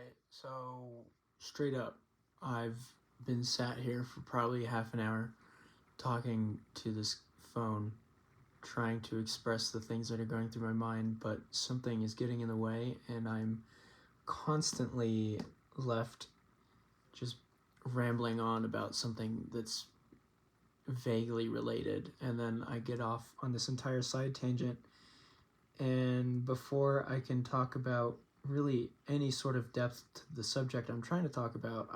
Alright, so straight up, I've been sat here for probably half an hour talking to this phone, trying to express the things that are going through my mind, but something is getting in the way, and I'm constantly left just rambling on about something that's vaguely related, and then I get off on this entire side tangent, and before I can talk about really any sort of depth to the subject I'm trying to talk about,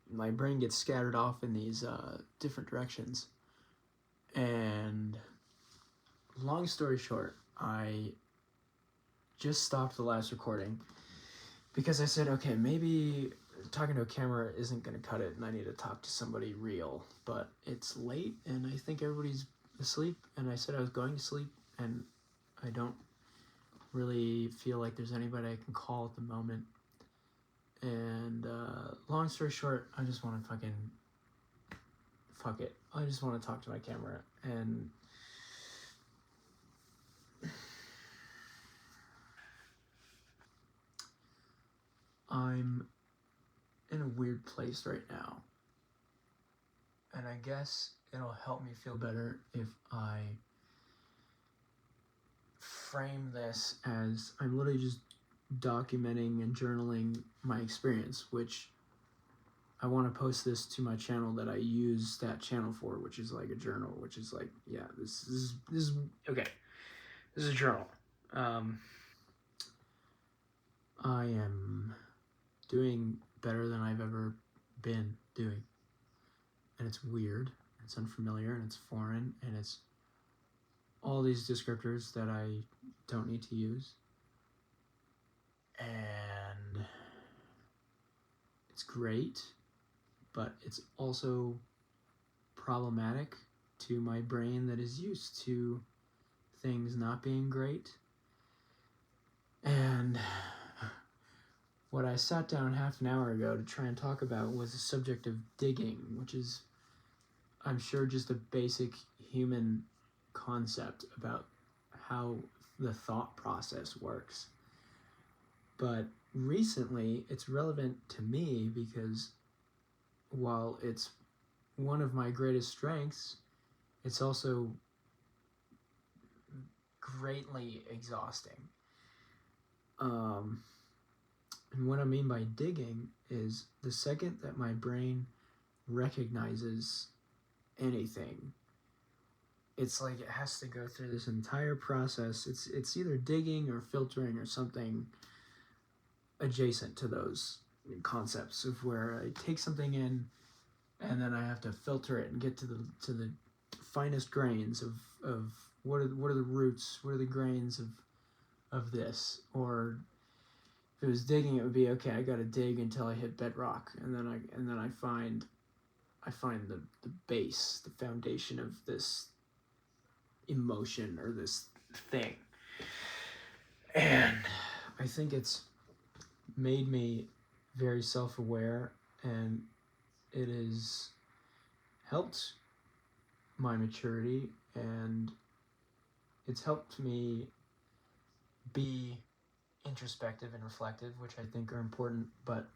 my brain gets scattered off in these different directions. And long story short, I just stopped the last recording because I said, okay, maybe talking to a camera isn't going to cut it and I need to talk to somebody real. But it's late and I think everybody's asleep, and I said I was going to sleep, and I don't really feel like there's anybody I can call at the moment. And long story short, I just want to fuck it. I just want to talk to my camera. And I'm in a weird place right now. And I guess it'll help me feel better if I frame this as I'm literally just documenting and journaling my experience, which I want to post this to my channel that I use that channel for, which is like a journal, which is like, yeah, this is okay. This is a journal. I am doing better than I've ever been doing. And it's weird, it's unfamiliar, and it's foreign, and it's all these descriptors that I don't need to use. And it's great, but it's also problematic to my brain that is used to things not being great. And what I sat down half an hour ago to try and talk about was the subject of digging, which is, I'm sure, just a basic human concept about how the thought process works. But recently, it's relevant to me because while it's one of my greatest strengths, it's also greatly exhausting. And what I mean by digging is the second that my brain recognizes anything, it's like it has to go through this entire process. It's either digging or filtering or something adjacent to those concepts of where I take something in and then I have to filter it and get to the finest grains of what are the roots, what are the grains of this. Or if it was digging, it would be, okay, I gotta dig until I hit bedrock, and then I find the base, the foundation of this emotion or this thing. And I think it's made me very self-aware, and it has helped my maturity, and it's helped me be introspective and reflective, which I think are important. But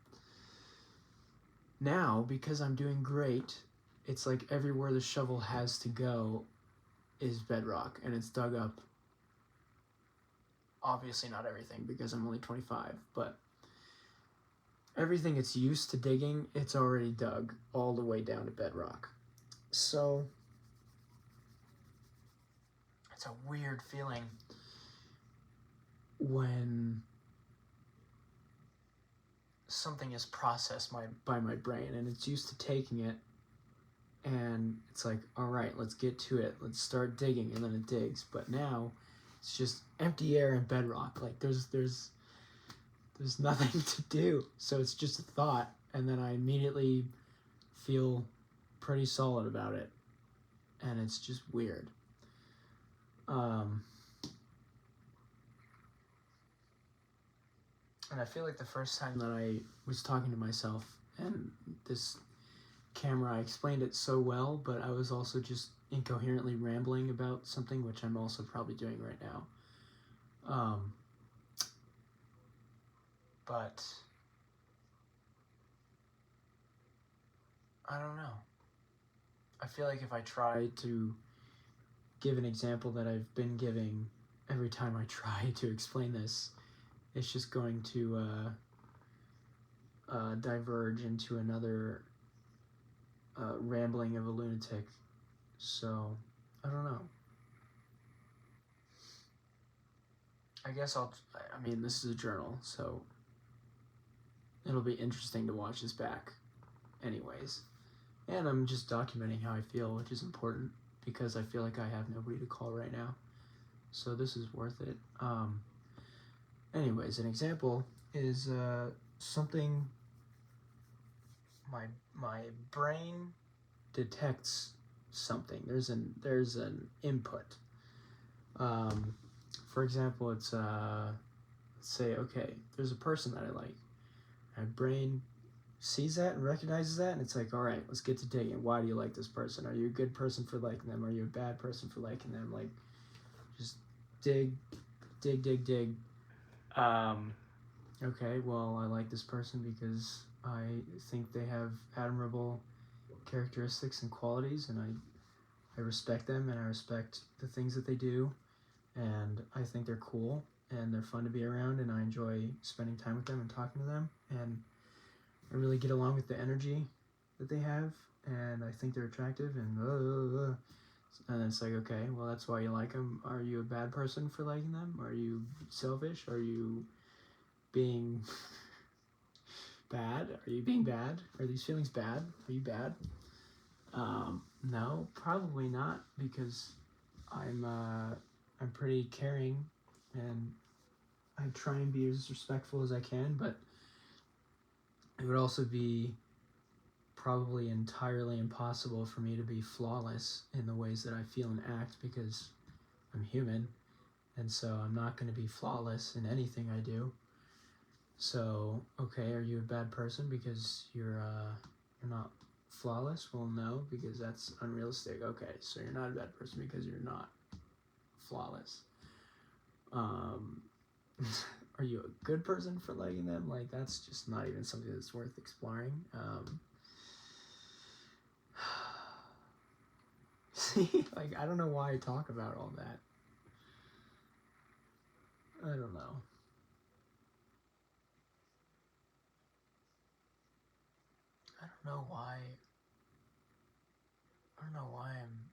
now, because I'm doing great, it's like everywhere the shovel has to go is bedrock, and it's dug up. Obviously not everything, because I'm only 25, but everything it's used to digging, it's already dug all the way down to bedrock. So it's a weird feeling when something is processed by my brain and it's used to taking it, and it's like, all right, let's get to it, let's start digging, and then it digs. But now it's just empty air and bedrock. Like there's nothing to do. So it's just a thought, and then I immediately feel pretty solid about it, and it's just weird. And I feel like the first time that I was talking to myself and this camera, I explained it so well, but I was also just incoherently rambling about something, which I'm also probably doing right now. But I don't know. I feel like if I try to give an example that I've been giving every time I try to explain this, it's just going to diverge into another rambling of a lunatic. So, I don't know. I guess I mean, this is a journal, so it'll be interesting to watch this back, anyways. And I'm just documenting how I feel, which is important because I feel like I have nobody to call right now. So this is worth it. Anyways, an example is something my brain detects something. There's an input. For example, it's let's say, okay, there's a person that I like. My brain sees that and recognizes that, and it's like, all right, let's get to digging. Why do you like this person? Are you a good person for liking them? Are you a bad person for liking them? Like, just dig. Okay, well, I like this person because I think they have admirable characteristics and qualities, and I respect them, and I respect the things that they do, and I think they're cool, and they're fun to be around, and I enjoy spending time with them and talking to them, and I really get along with the energy that they have, and I think they're attractive, and it's like, okay, well, that's why you like them. Are you a bad person for liking them? Are you selfish? Are you being bad? Are you being bad? Are these feelings bad? Are you bad? No, probably not, because I'm pretty caring, and I try and be as respectful as I can, but it would also be probably entirely impossible for me to be flawless in the ways that I feel and act, because I'm human, and so I'm not going to be flawless in anything I do. So, okay, are you a bad person because you're not flawless? Well, no, because that's unrealistic. Okay, so you're not a bad person because you're not flawless. Are you a good person for liking them? Like, that's just not even something that's worth exploring. See, like, I don't know why I talk about all that. I don't know. I don't know why. I don't know why I'm.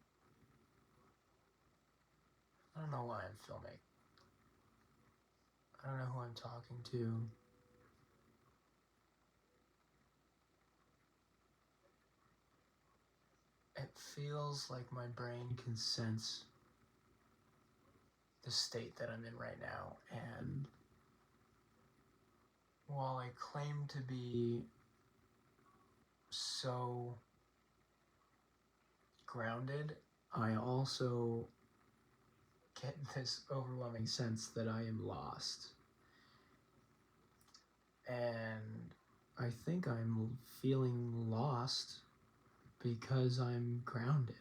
I don't know why I'm filming. I don't know who I'm talking to. It feels like my brain can sense the state that I'm in right now, and while I claim to be so grounded, I also get this overwhelming sense that I am lost. And I think I'm feeling lost because I'm grounded.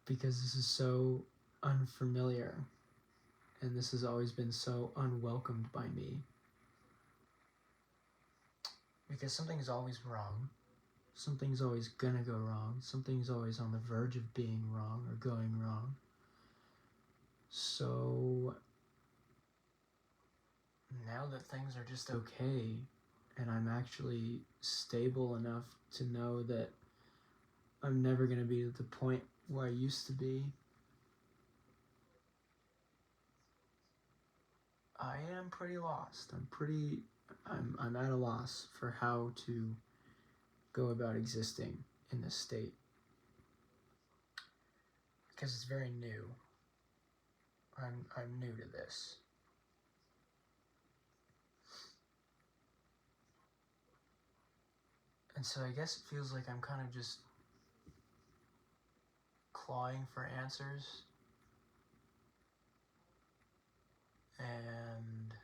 Because this is so unfamiliar, and this has always been so unwelcomed by me. Because something's always wrong. Something's always gonna go wrong. Something's always on the verge of being wrong or going wrong. So now that things are just okay, and I'm actually stable enough to know that I'm never gonna be at the point where I used to be, I am pretty lost. I'm at a loss for how to go about existing in this state. Because it's very new. I'm new to this. And so I guess it feels like I'm kind of just clawing for answers, and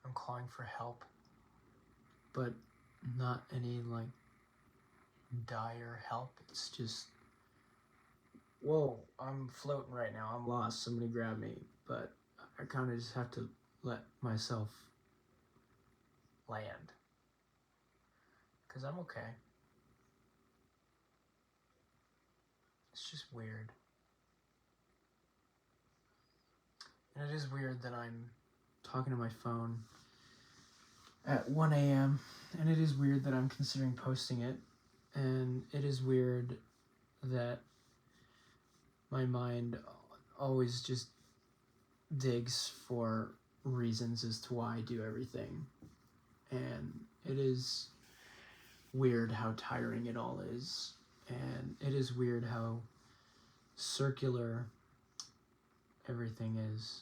I'm clawing for help, but not any like dire help. It's just, whoa, I'm floating right now. I'm lost. Somebody grab me. But I kind of just have to let myself land. Because I'm okay. It's just weird. And it is weird that I'm talking to my phone at 1 a.m. And it is weird that I'm considering posting it. And it is weird that my mind always just digs for reasons as to why I do everything. And it is weird how tiring it all is. And it is weird how circular everything is.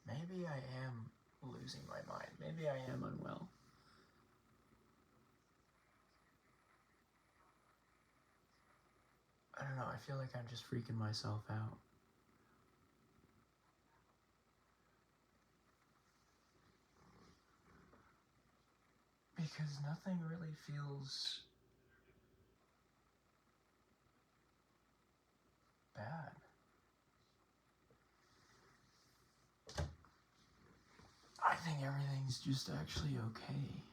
Maybe I am losing my mind. Maybe I am unwell. I don't know, I feel like I'm just freaking myself out. Because nothing really feels bad. I think everything's just actually okay.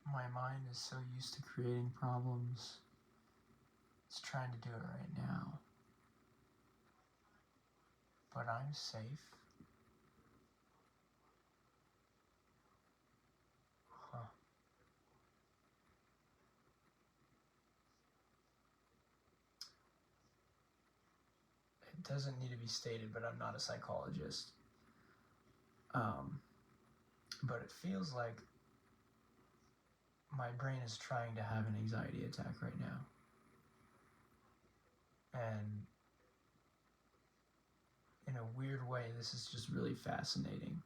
My mind is so used to creating problems. It's trying to do it right now. But I'm safe. Huh. It doesn't need to be stated, but I'm not a psychologist. But it feels like my brain is trying to have an anxiety attack right now. And in a weird way, this is just really fascinating.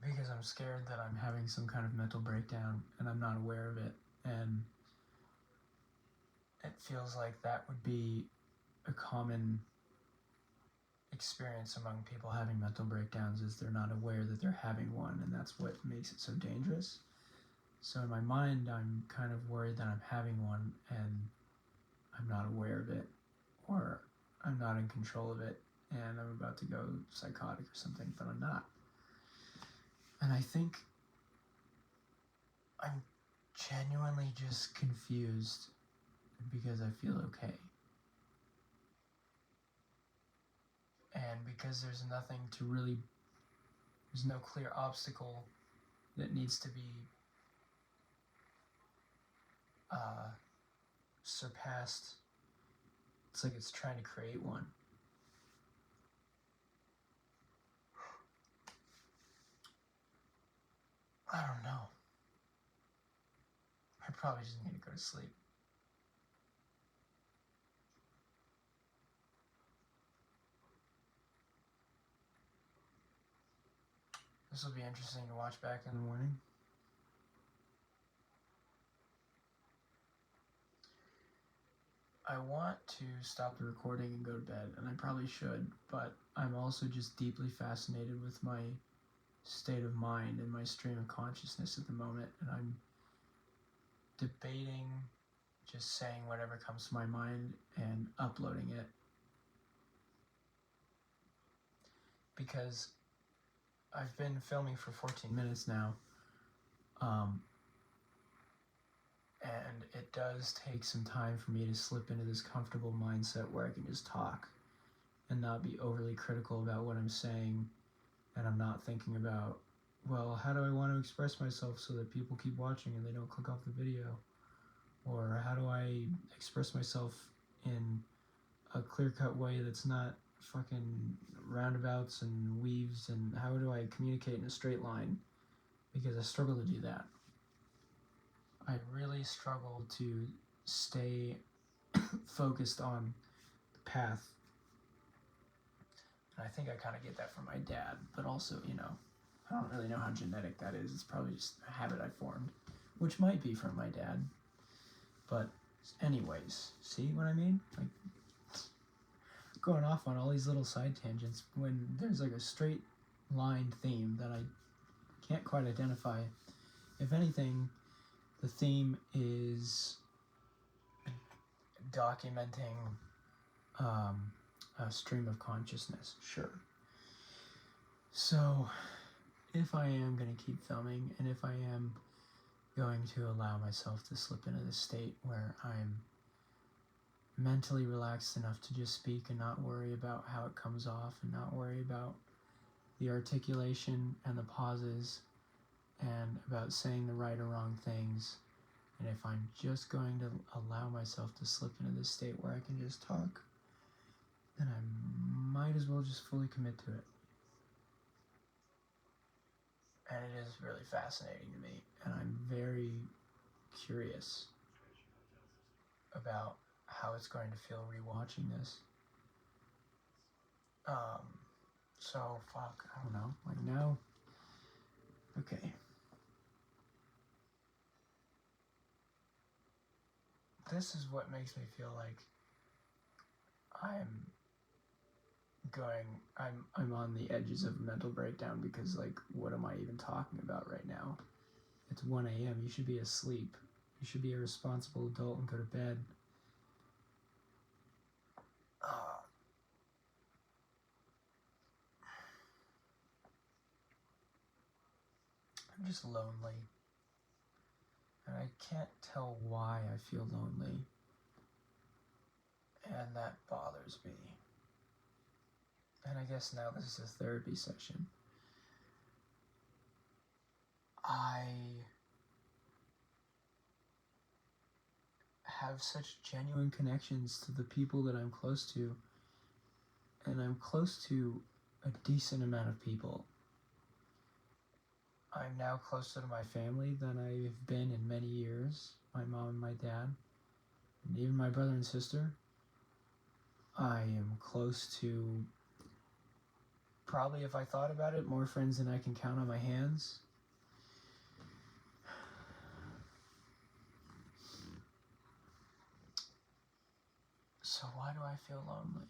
Because I'm scared that I'm having some kind of mental breakdown and I'm not aware of it. And it feels like that would be a common experience among people having mental breakdowns, is they're not aware that they're having one, and that's what makes it so dangerous. So in my mind, I'm kind of worried that I'm having one and I'm not aware of it, or I'm not in control of it and I'm about to go psychotic or something, but I'm not. And I think I'm genuinely just confused because I feel okay. And because there's no clear obstacle that needs to be surpassed. It's like it's trying to create one. I don't know. I probably just need to go to sleep. This will be interesting to watch back in the morning. I want to stop the recording and go to bed, and I probably should, but I'm also just deeply fascinated with my state of mind and my stream of consciousness at the moment, and I'm debating just saying whatever comes to my mind and uploading it. Because I've been filming for 14 minutes now, and it does take some time for me to slip into this comfortable mindset where I can just talk and not be overly critical about what I'm saying, and I'm not thinking about, well, how do I want to express myself so that people keep watching and they don't click off the video? Or how do I express myself in a clear-cut way that's not fucking roundabouts and weaves, and how do I communicate in a straight line? Because I struggle to do that. I really struggle to stay focused on the path. And I think I kind of get that from my dad, but also, I don't really know how genetic that is. It's probably just a habit I formed, which might be from my dad. But Anyways, see what I mean? Like, going off on all these little side tangents when there's like a straight line theme that I can't quite identify. If anything, the theme is documenting a stream of consciousness. Sure. So, if I am going to keep filming, and if I am going to allow myself to slip into this state where I'm mentally relaxed enough to just speak and not worry about how it comes off and not worry about the articulation and the pauses and about saying the right or wrong things, and if I'm just going to allow myself to slip into this state where I can just talk, then I might as well just fully commit to it. And it is really fascinating to me, and I'm very curious about how it's going to feel rewatching this. So fuck, I don't know. Like now, okay. This is what makes me feel like I'm on the edges of a mental breakdown, because like, what am I even talking about right now? It's 1 a.m. You should be asleep. You should be a responsible adult and go to bed. I'm just lonely. And I can't tell why I feel lonely. And that bothers me. And I guess now this is a therapy session. I have such genuine connections to the people that I'm close to. And I'm close to a decent amount of people. I'm now closer to my family than I've been in many years. My mom and my dad, and even my brother and sister. I am close to, probably if I thought about it, more friends than I can count on my hands. So why do I feel lonely?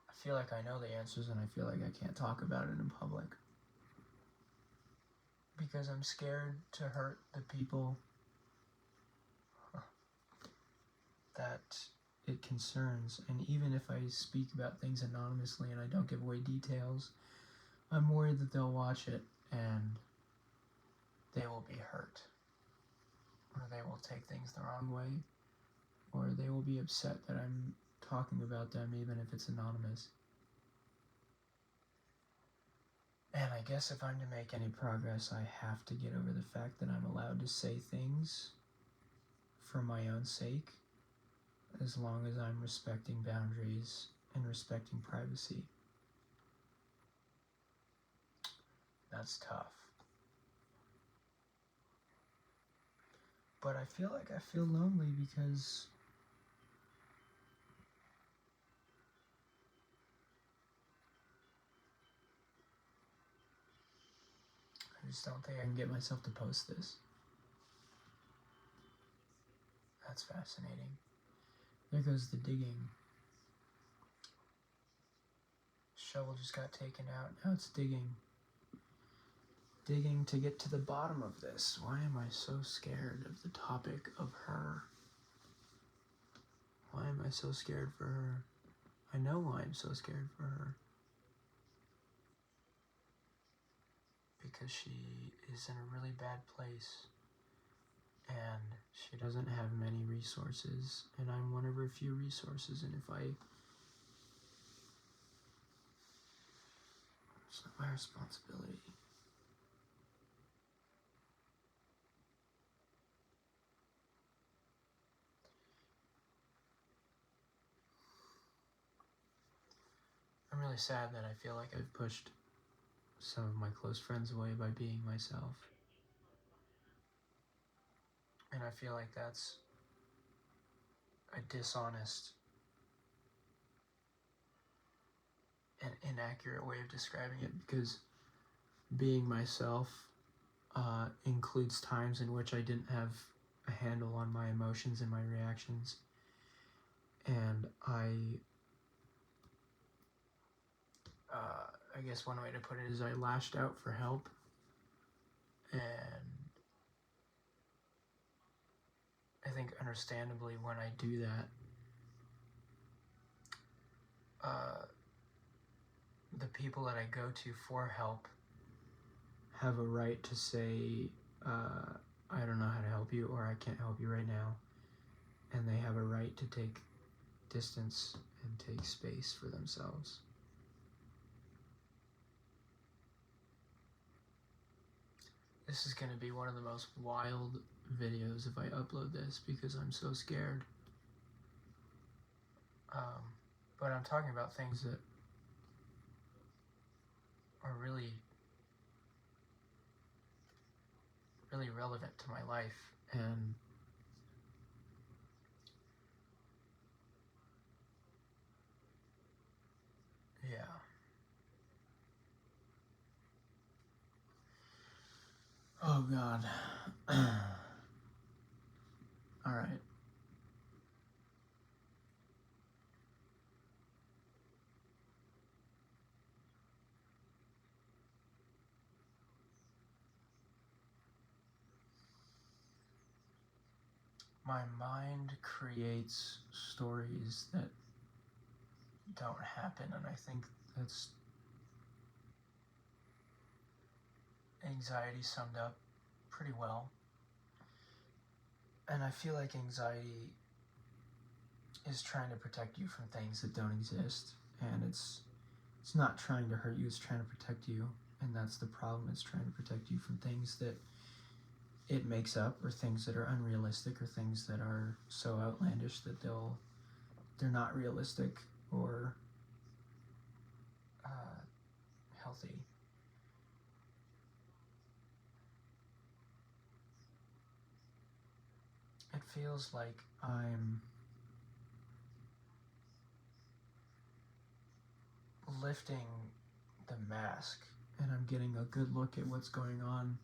I feel like I know the answers, and I feel like I can't talk about it in public. Because I'm scared to hurt the people that it concerns. And even if I speak about things anonymously and I don't give away details, I'm worried that they'll watch it and they will be hurt. Or they will take things the wrong way. Or they will be upset that I'm talking about them even if it's anonymous. And I guess if I'm to make any progress, I have to get over the fact that I'm allowed to say things for my own sake, as long as I'm respecting boundaries and respecting privacy. That's tough. But I feel like I feel lonely because I just don't think I can get myself to post this. That's fascinating. There goes the digging. Shovel just got taken out. Now it's digging. Digging to get to the bottom of this. Why am I so scared of the topic of her? Why am I so scared for her? I know why I'm so scared for her. Because she is in a really bad place. And she doesn't have many resources. And I'm one of her few resources. And if it's not my responsibility. I'm really sad that I feel like I've pushed some of my close friends away by being myself. And I feel like that's a dishonest and inaccurate way of describing it, because being myself includes times in which I didn't have a handle on my emotions and my reactions. And I guess one way to put it is I lashed out for help, and I think understandably when I do that, the people that I go to for help have a right to say, I don't know how to help you, or I can't help you right now. And they have a right to take distance and take space for themselves. This is going to be one of the most wild videos if I upload this because I'm so scared. But I'm talking about things that are really, really relevant to my life. And yeah. Oh God. All right. My mind creates stories that don't happen, and I think that's anxiety summed up pretty well. And I feel like anxiety is trying to protect you from things that don't exist, and it's not trying to hurt you, it's trying to protect you, and that's the problem. It's trying to protect you from things that it makes up, or things that are unrealistic, or things that are so outlandish that they're not realistic or healthy. It feels like I'm lifting the mask and I'm getting a good look at what's going on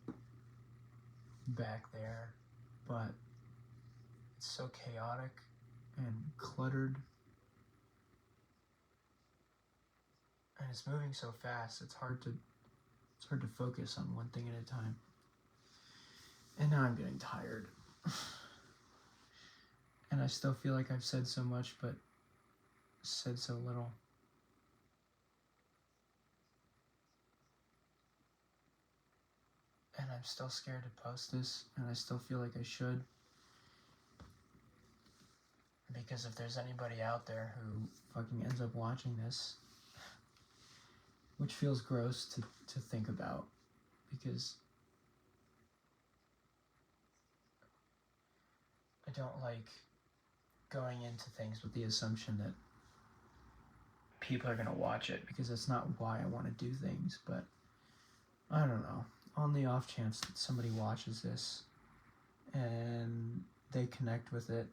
back there, but it's so chaotic and cluttered, and it's moving so fast. It's hard to focus on one thing at a time. And now I'm getting tired. And I still feel like I've said so much but said so little. And I'm still scared to post this, and I still feel like I should. Because if there's anybody out there who fucking ends up watching this, which feels gross to think about, because I don't like going into things with the assumption that people are going to watch it, because that's not why I want to do things. But I don't know, on the off chance that somebody watches this and they connect with it,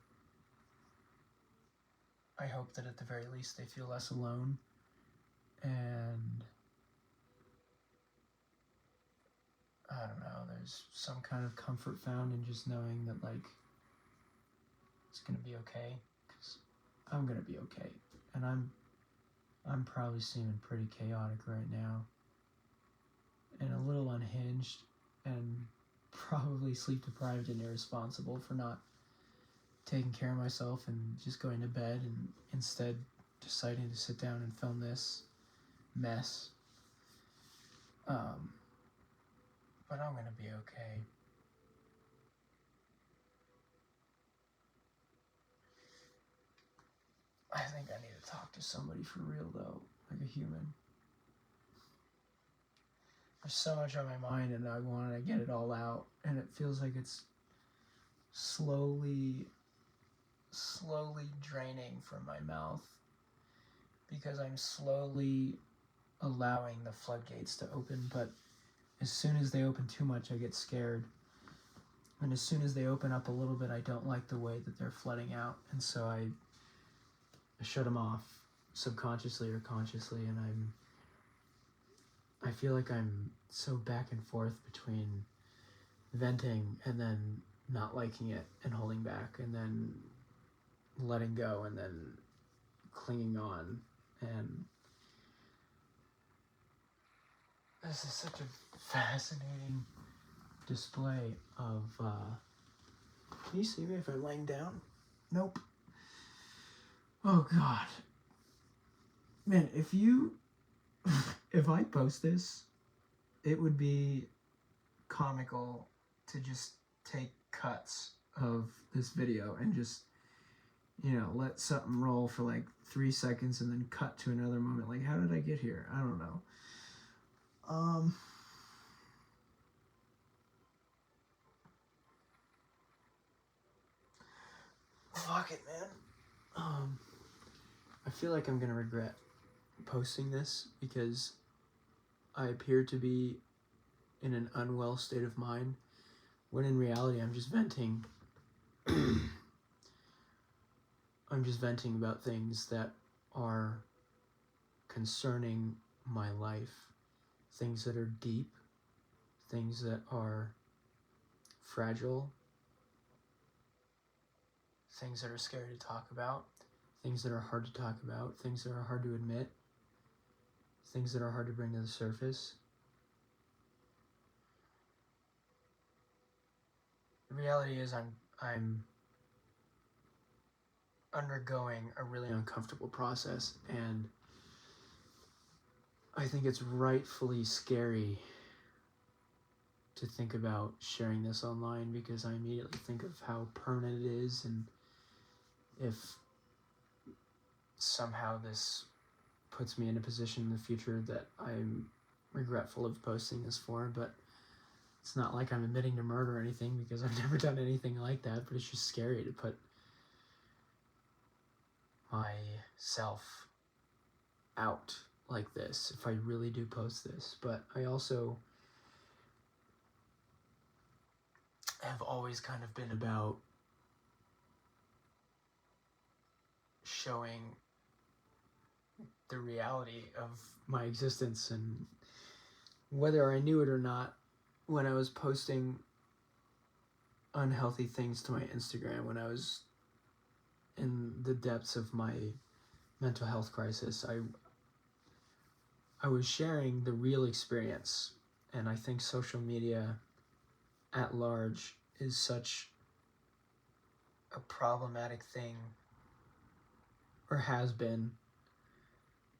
I hope that at the very least they feel less alone, and I don't know, there's some kind of comfort found in just knowing that, like, it's gonna be okay, because I'm gonna be okay, and I'm probably seeming pretty chaotic right now, and a little unhinged, and probably sleep deprived and irresponsible for not taking care of myself and just going to bed and instead deciding to sit down and film this mess. But I'm gonna be okay. I think I need to talk to somebody for real though, like a human. There's so much on my mind and I want to get it all out, and it feels like it's slowly draining from my mouth because I'm slowly allowing the floodgates to open. But as soon as they open too much, I get scared, and as soon as they open up a little bit, I don't like the way that they're flooding out, and so I shut them off subconsciously or consciously. And I feel like I'm so back and forth between venting and then not liking it and holding back, and then letting go, and then clinging on. And this is such a fascinating display of can you see me if I'm laying down? Nope. Oh god, man, if I post this, it would be comical to just take cuts of this video and just, let something roll for like 3 seconds and then cut to another moment. Like, how did I get here? I don't know. Fuck it, man. I feel like I'm gonna regret posting this because I appear to be in an unwell state of mind, when in reality I'm just venting. I'm just venting about things that are concerning my life, things that are deep, things that are fragile, things that are scary to talk about, things that are hard to talk about, things that are hard to admit, things that are hard to bring to the surface. The reality is I'm undergoing a really uncomfortable process, and I think it's rightfully scary to think about sharing this online, because I immediately think of how permanent it is, and if somehow this puts me in a position in the future that I'm regretful of posting this for. But it's not like I'm admitting to murder or anything, because I've never done anything like that, but it's just scary to put myself out like this if I really do post this. But I also have always kind of been about showing the reality of my existence, and whether I knew it or not, when I was posting unhealthy things to my Instagram, when I was in the depths of my mental health crisis, I was sharing the real experience. And I think social media at large is such a problematic thing, or has been.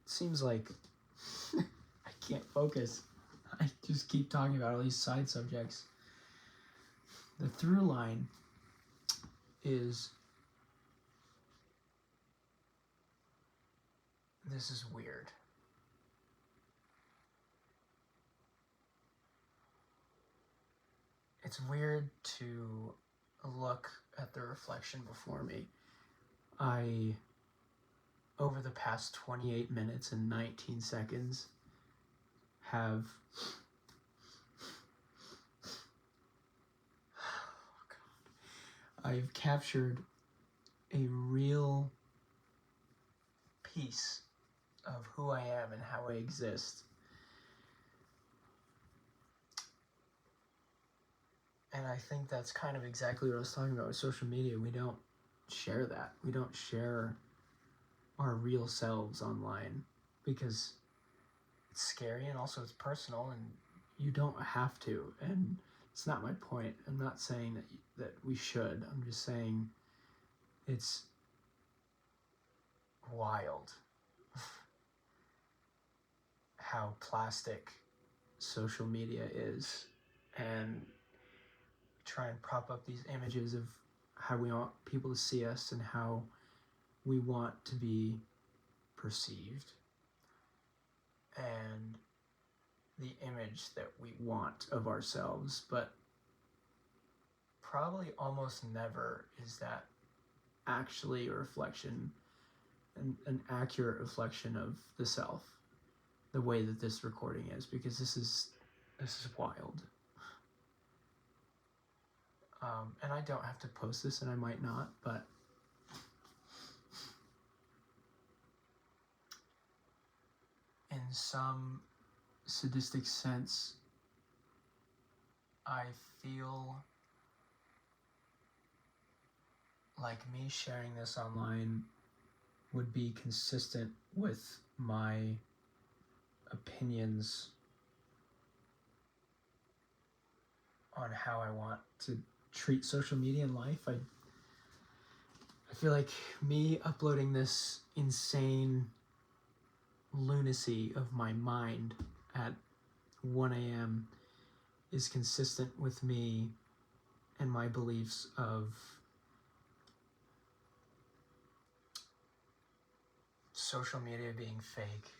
It seems like I can't focus. I just keep talking about all these side subjects. The through line is, this is weird. It's weird to look at the reflection before me. I, over the past 28 minutes and 19 seconds, have I've captured a real piece of who I am and how I exist. And I think that's kind of exactly what I was talking about with social media. We don't share that. We don't share our real selves online because it's scary, and also it's personal, and you don't have to. And it's not my point. I'm not saying that we should. I'm just saying it's wild how plastic social media is, and try and prop up these images of how we want people to see us and how we want to be perceived, and the image that we want of ourselves. But probably almost never is that actually a reflection, an accurate reflection of the self, the way that this recording is, because this is wild. And I don't have to post this, and I might not, but in some sadistic sense, I feel like me sharing this online would be consistent with my opinions on how I want to treat social media in life. I feel like me uploading this insane lunacy of my mind at 1 a.m. is consistent with me and my beliefs of social media being fake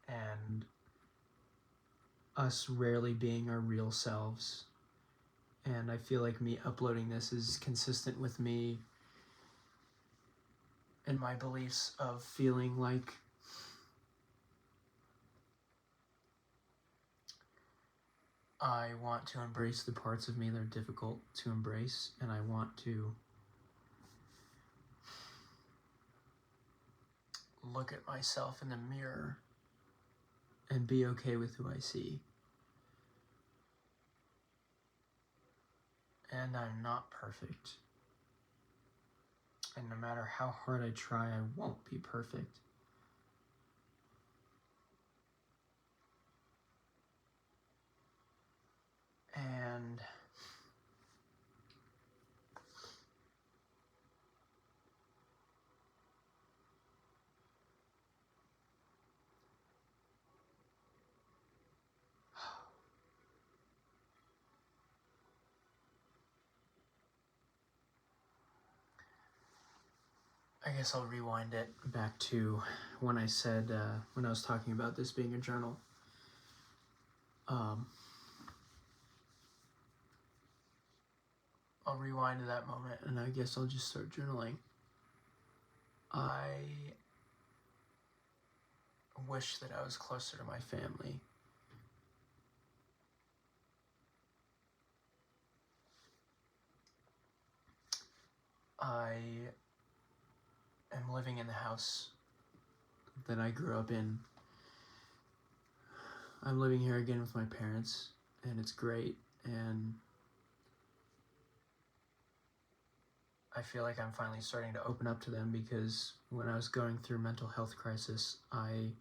and us rarely being our real selves. And I feel like me uploading this is consistent with me and my beliefs of feeling like I want to embrace the parts of me that are difficult to embrace, and I want to look at myself in the mirror and be okay with who I see. And I'm not perfect. And no matter how hard I try, I won't be perfect. And I guess I'll rewind it back to when I said, when I was talking about this being a journal. I'll rewind to that moment, and I guess I'll just start journaling. I wish that I was closer to my family. I am living in the house that I grew up in. I'm living here again with my parents, and it's great, and I feel like I'm finally starting to open up to them, because when I was going through mental health crisis, I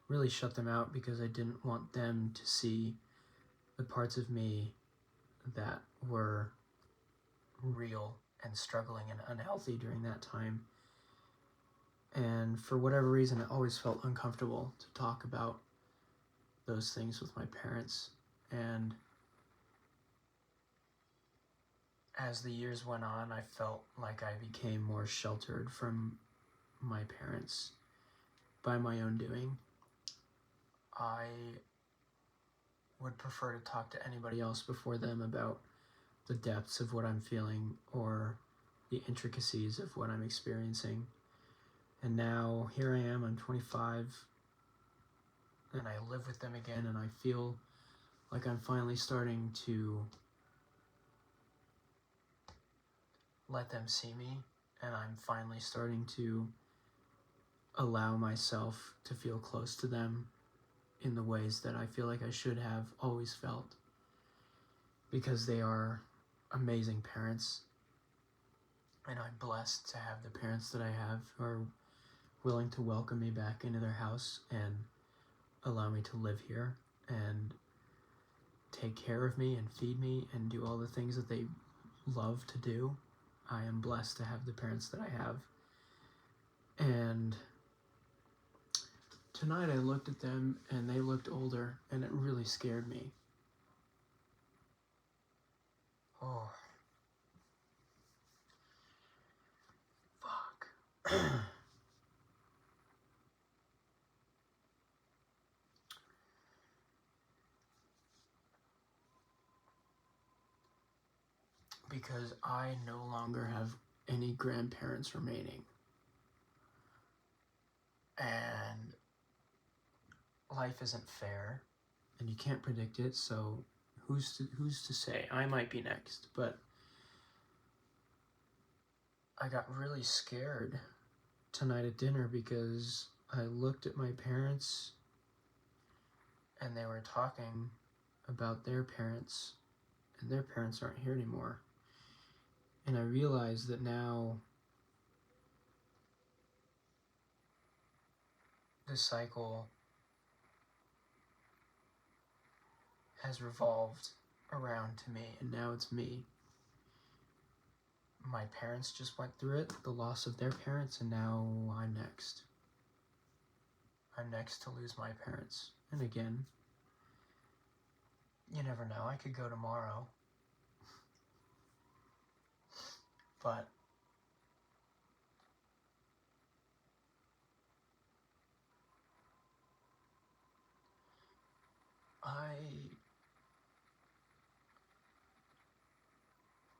really shut them out because I didn't want them to see the parts of me that were real and struggling and unhealthy during that time. And for whatever reason, it always felt uncomfortable to talk about those things with my parents. And as the years went on, I felt like I became more sheltered from my parents by my own doing. I would prefer to talk to anybody else before them about the depths of what I'm feeling or the intricacies of what I'm experiencing. And now here I am, I'm 25, and I live with them again, and I feel like I'm finally starting to let them see me, and I'm finally starting to allow myself to feel close to them in the ways that I feel like I should have always felt, because they are amazing parents, and I'm blessed to have the parents that I have who are willing to welcome me back into their house and allow me to live here and take care of me and feed me and do all the things that they love to do. I am blessed to have the parents that I have. And tonight I looked at them and they looked older, and it really scared me. Oh. Fuck. Because I no longer have any grandparents remaining. And life isn't fair, and you can't predict it, so who's to say? I might be next, but I got really scared tonight at dinner because I looked at my parents and they were talking about their parents, and their parents aren't here anymore. And I realized that now the cycle has revolved around to me, and now it's me. My parents just went through it, the loss of their parents, and now I'm next. I'm next to lose my parents. And again, you never know, I could go tomorrow. But I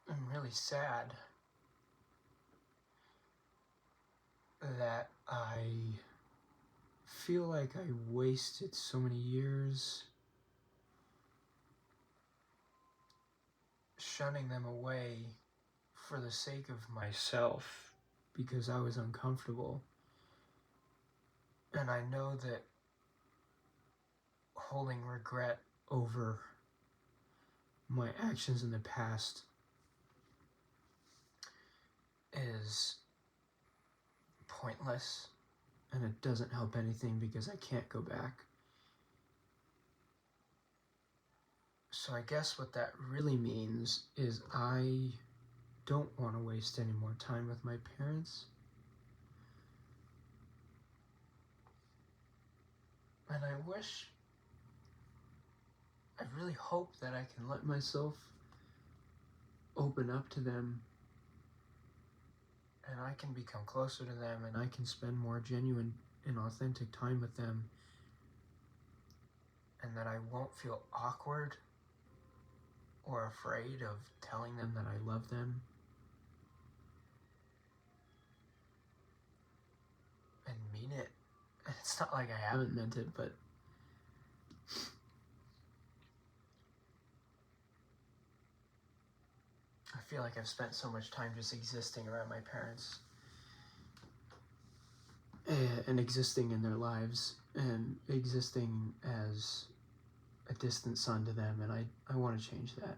am really sad that I feel like I wasted so many years shunning them away for the sake of myself because I was uncomfortable. And I know that holding regret over my actions in the past is pointless, and it doesn't help anything because I can't go back. So I guess what that really means is I don't want to waste any more time with my parents. And I really hope that I can let myself open up to them, and I can become closer to them, and I can spend more genuine and authentic time with them, and that I won't feel awkward or afraid of telling them that I love them and mean it. And it's not like I haven't meant it, but I feel like I've spent so much time just existing around my parents and existing in their lives and existing as a distant son to them, and I want to change that.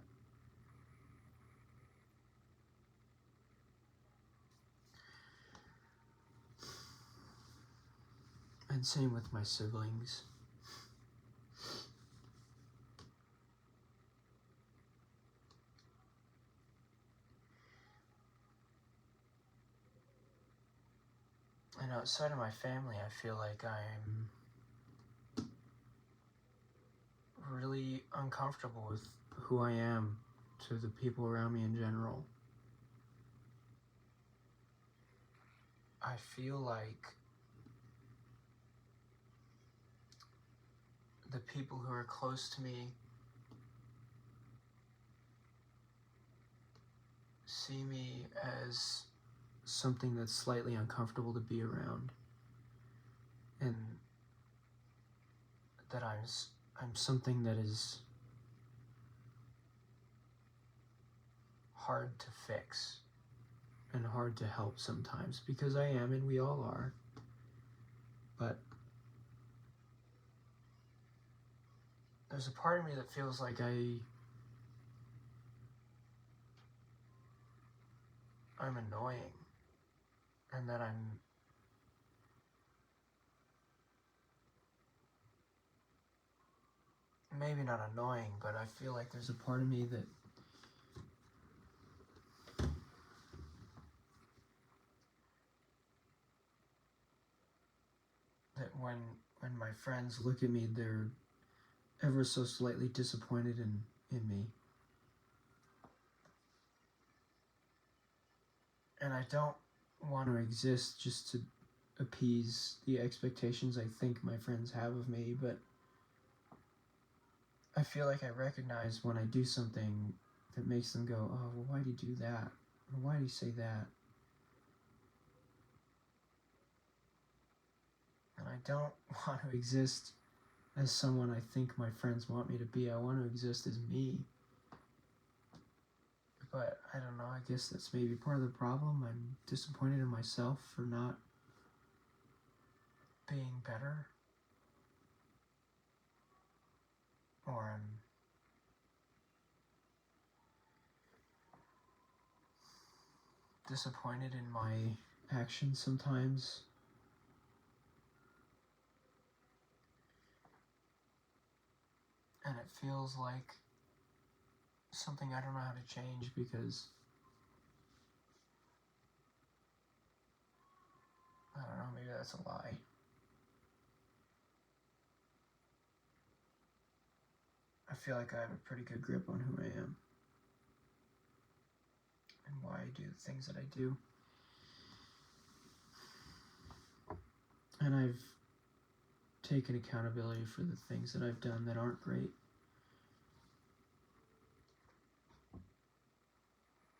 And same with my siblings. And outside of my family, I feel like I'm really uncomfortable with who I am to the people around me in general. I feel like the people who are close to me see me as something that's slightly uncomfortable to be around, and that I'm something that is hard to fix and hard to help sometimes, because I am, and we all are. But there's a part of me that feels like I'm annoying, and that I'm maybe not annoying, but I feel like there's a part of me that when my friends look at me, they're ever so slightly disappointed in me. And I don't want to exist just to appease the expectations I think my friends have of me, but I feel like I recognize when I do something that makes them go, oh, well, why do you do that? Or why do you say that? And I don't want to exist as someone I think my friends want me to be. I want to exist as me. But I don't know, I guess that's maybe part of the problem. I'm disappointed in myself for not being better. Or I'm disappointed in my actions sometimes. And it feels like something I don't know how to change because I don't know, maybe that's a lie. I feel like I have a pretty good grip on who I am and why I do the things that I do. And I've taken accountability for the things that I've done that aren't great.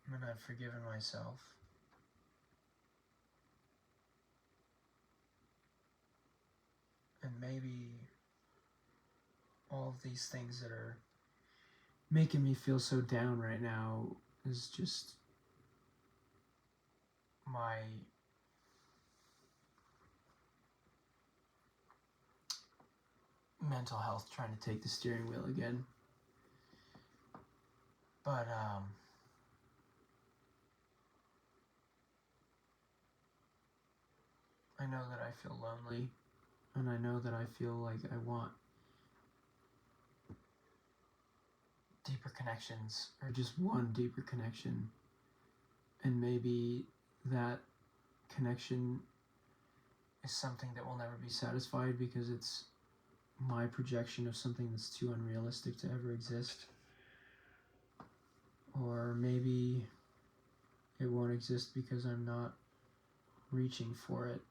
And I've forgiven myself. And maybe all of these things that are making me feel so down right now is just my mental health trying to take the steering wheel again. But I know that I feel lonely, and I know that I feel like I want deeper connections, or just one deeper connection. And maybe that connection is something that will never be satisfied because it's my projection of something that's too unrealistic to ever exist. Or maybe it won't exist because I'm not reaching for it.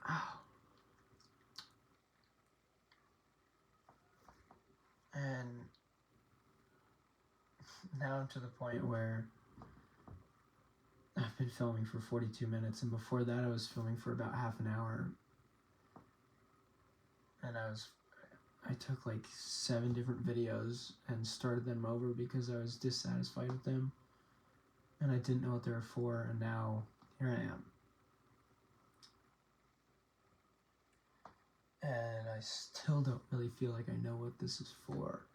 Ow. And now I'm to the point where I've been filming for 42 minutes, and before that I was filming for about half an hour. And I took like 7 different videos and started them over because I was dissatisfied with them. And I didn't know what they were for, and now here I am. And I still don't really feel like I know what this is for.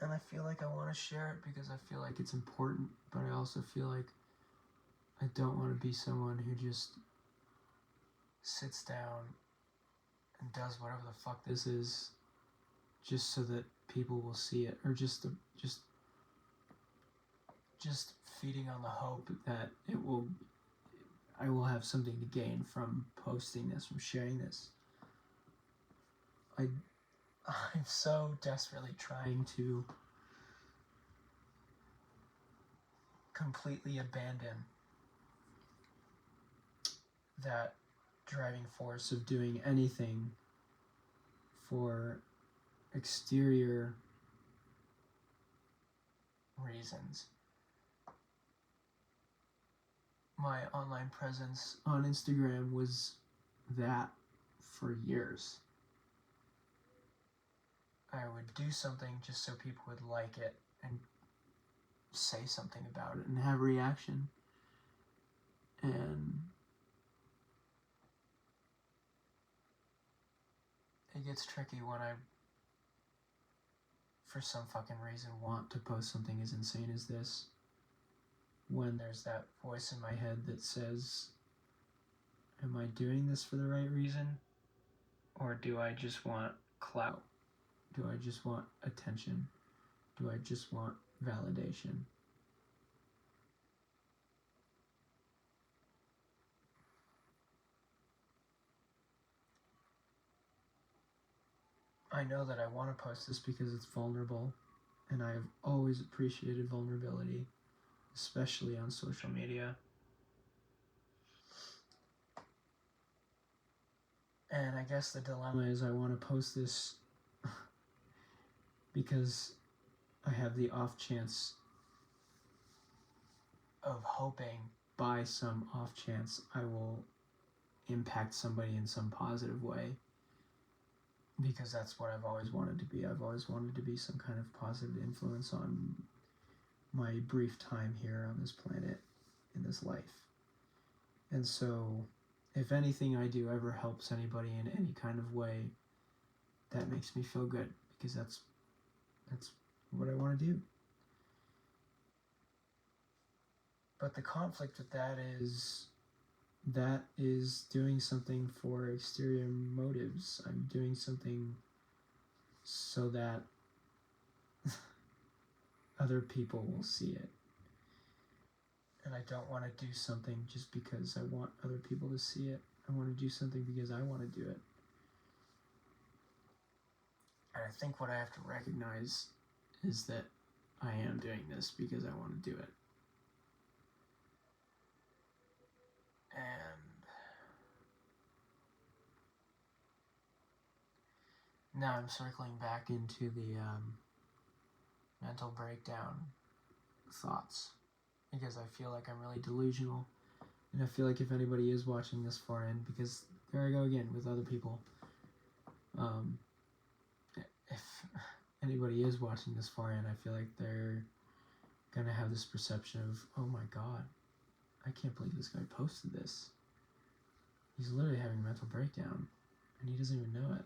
And I feel like I want to share it because I feel like it's important, but I also feel like I don't want to be someone who just sits down and does whatever the fuck this is just so that people will see it, or just feeding on the hope that I will have something to gain from posting this, from sharing this. I'm so desperately trying to completely abandon that driving force of doing anything for exterior reasons. My online presence on Instagram was that for years. I would do something just so people would like it and say something about it and have a reaction. And it gets tricky when I, for some fucking reason, want to post something as insane as this, when there's that voice in my head that says, am I doing this for the right reason? Or do I just want clout? Do I just want attention? Do I just want validation? I know that I want to post this because it's vulnerable, and I have always appreciated vulnerability, especially on social media. And I guess the dilemma is I want to post this because I have the off chance of hoping by some off chance I will impact somebody in some positive way, because that's what I've always wanted to be. I've always wanted to be some kind of positive influence on my brief time here on this planet, in this life. And so if anything I do ever helps anybody in any kind of way, that makes me feel good, because that's what I want to do. But the conflict with that is that is doing something for exterior motives. I'm doing something so that other people will see it. And I don't want to do something just because I want other people to see it. I want to do something because I want to do it. And I think what I have to recognize is that I am doing this because I want to do it. And now I'm circling back into the mental breakdown thoughts because I feel like I'm really delusional. And I feel like if anybody is watching this far in, because there I go again with other people, if anybody is watching this far in, I feel like they're gonna have this perception of, oh my god, I can't believe this guy posted this. He's literally having a mental breakdown, and he doesn't even know it.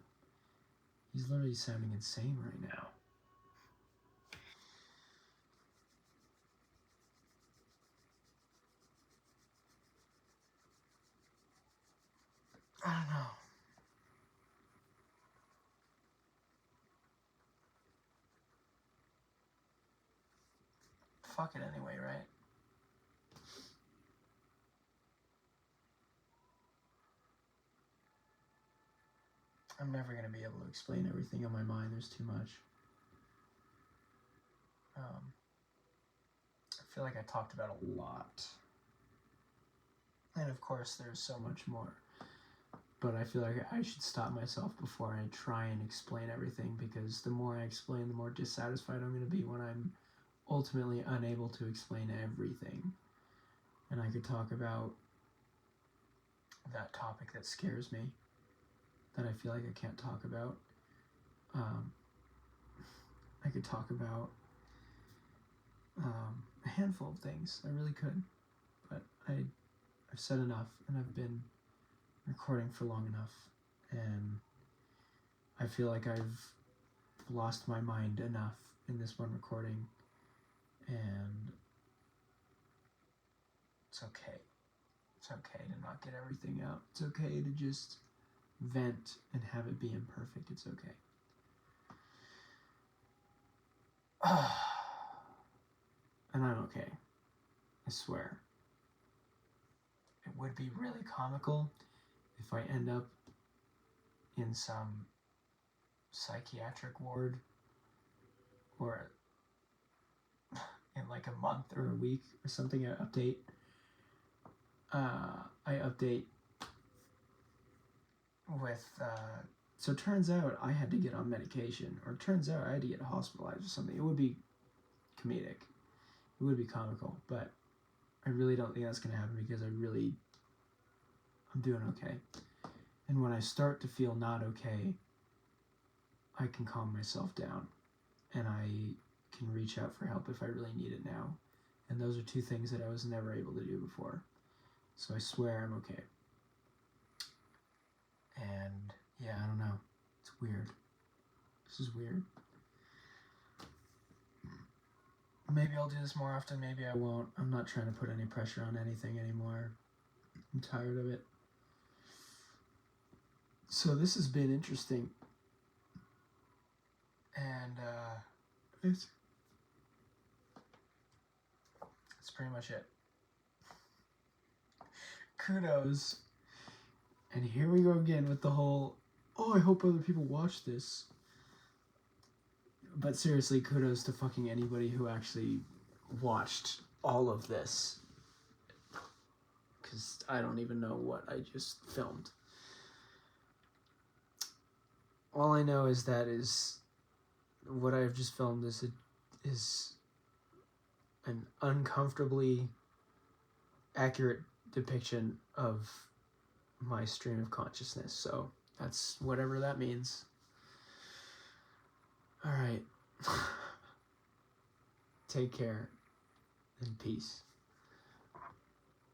He's literally sounding insane right now. I don't know. Fuck it anyway, right? I'm never gonna be able to explain everything on my mind. There's too much. I feel like I talked about a lot. And of course, there's so much more. But I feel like I should stop myself before I try and explain everything, because the more I explain, the more dissatisfied I'm going to be when I'm ultimately unable to explain everything. And I could talk about that topic that scares me, that I feel like I can't talk about. I could talk about a handful of things. I really could. But I've said enough, and I've been recording for long enough, and I feel like I've lost my mind enough in this one recording, and it's okay. It's okay to not get everything out. It's okay to just vent and have it be imperfect. It's okay. And I'm okay. I swear. It would be really comical if I end up in some psychiatric ward, or in like a month or a week or something. I update with so it turns out I had to get on medication, or it turns out I had to get hospitalized or something. It would be comedic, it would be comical, but I really don't think that's going to happen, because I'm doing okay. And when I start to feel not okay, I can calm myself down, and I can reach out for help if I really need it now. And those are two things that I was never able to do before. So I swear I'm okay. And yeah, I don't know. It's weird. This is weird. Maybe I'll do this more often, maybe I won't. I'm not trying to put any pressure on anything anymore. I'm tired of it. So this has been interesting. And it's pretty much it. Kudos. And here we go again with the whole, oh, I hope other people watch this. But seriously, kudos to fucking anybody who actually watched all of this. Because I don't even know what I just filmed. All I know is that what I've just filmed is an uncomfortably accurate depiction of my stream of consciousness. So that's whatever that means. All right. Take care and peace.